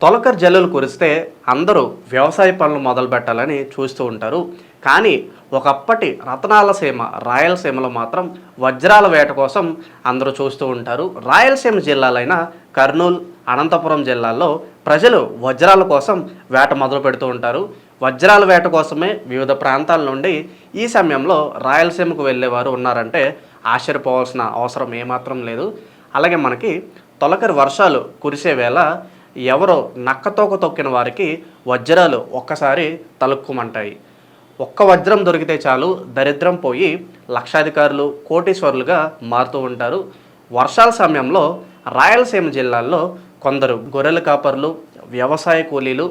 తొలకరి జల్లులు కురిస్తే అందరూ వ్యవసాయ పనులు మొదలు పెట్టాలని చూస్తూ ఉంటారు. కానీ ఒకప్పటి రతనాల సీమ రాయలసీమలో మాత్రం వజ్రాల వేట కోసం అందరూ చూస్తూ ఉంటారు. రాయలసీమ జిల్లాలైన కర్నూలు, అనంతపురం జిల్లాల్లో ప్రజలు వజ్రాల కోసం వేట మొదలు పెడుతూ ఉంటారు. వజ్రాల వేట కోసమే వివిధ ప్రాంతాల నుండి ఈ సమయంలో రాయలసీమకు వెళ్ళేవారు ఉన్నారంటే ఆశ్చర్యపోవాల్సిన అవసరం ఏమాత్రం లేదు. అలాగే మనకి తొలకరి వర్షాలు కురిసే వేళ ఎవరో నక్కతోక తొక్కిన వారికి వజ్రాలు ఒక్కసారి తలుక్కుమంటాయి. ఒక్క వజ్రం దొరికితే చాలు దరిద్రం పోయి లక్షాధికారులు, కోటీశ్వరులుగా మారుతూ ఉంటారు. వర్షాల సమయంలో రాయలసీమ జిల్లాల్లో కొందరు గొర్రెల కాపర్లు, వ్యవసాయ కూలీలు,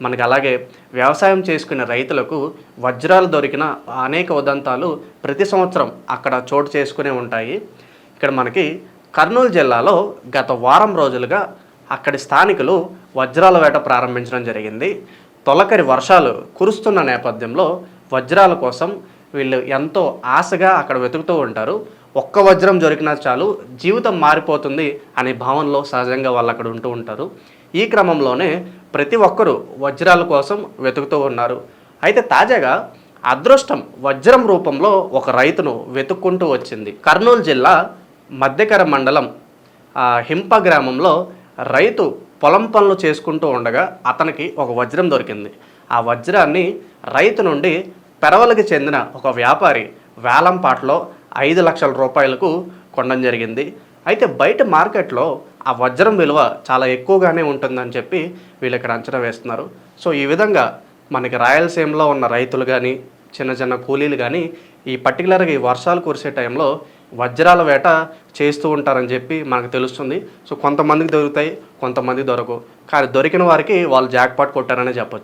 మనకి అలాగే వ్యవసాయం చేసుకునే రైతులకు వజ్రాలు దొరికిన అనేక ఉదంతాలు ప్రతి సంవత్సరం అక్కడ చోటు చేసుకునే ఉంటాయి. ఇక్కడ మనకి కర్నూలు జిల్లాలో గత వారం రోజులుగా అక్కడి స్థానికులు వజ్రాల వేట ప్రారంభించడం జరిగింది. తొలకరి వర్షాలు కురుస్తున్న నేపథ్యంలో వజ్రాల కోసం వీళ్ళు ఎంతో ఆశగా అక్కడ వెతుకుతూ ఉంటారు. ఒక్క వజ్రం దొరికినా చాలు జీవితం మారిపోతుంది అనే భావనలో సహజంగా వాళ్ళు అక్కడ ఉంటూ ఉంటారు. ఈ క్రమంలోనే ప్రతి ఒక్కరూ వజ్రాల కోసం వెతుకుతూ ఉన్నారు. అయితే తాజాగా అదృష్టం వజ్రం రూపంలో ఒక రైతును వెతుక్కుంటూ వచ్చింది. కర్నూలు జిల్లా మధ్యకర మండలం హింప గ్రామంలో రైతు పొలం పనులు చేసుకుంటూ ఉండగా అతనికి ఒక వజ్రం దొరికింది. ఆ వజ్రాన్ని రైతు నుండి పెరవలకి చెందిన ఒక వ్యాపారి వేలంపాట్లో 5 లక్షల రూపాయలకు కొనడం జరిగింది. అయితే బయట మార్కెట్లో ఆ వజ్రం విలువ చాలా ఎక్కువగానే ఉంటుందని చెప్పి వీళ్ళు ఇక్కడ అంచనా వేస్తున్నారు. సో ఈ విధంగా మనకి రాయలసీమలో ఉన్న రైతులు కానీ, చిన్న చిన్న కూలీలు కానీ ఈ పర్టికులర్గా ఈ వర్షాలు కురిసే టైంలో వజ్రాల వేట చేస్తూ ఉంటారని చెప్పి మనకు తెలుస్తుంది. సో కొంతమందికి దొరుకుతాయి, కొంతమంది దొరకవు. కానీ దొరికిన వారికి వాళ్ళు జాక్పాట్ కొట్టారనే చెప్పొచ్చు.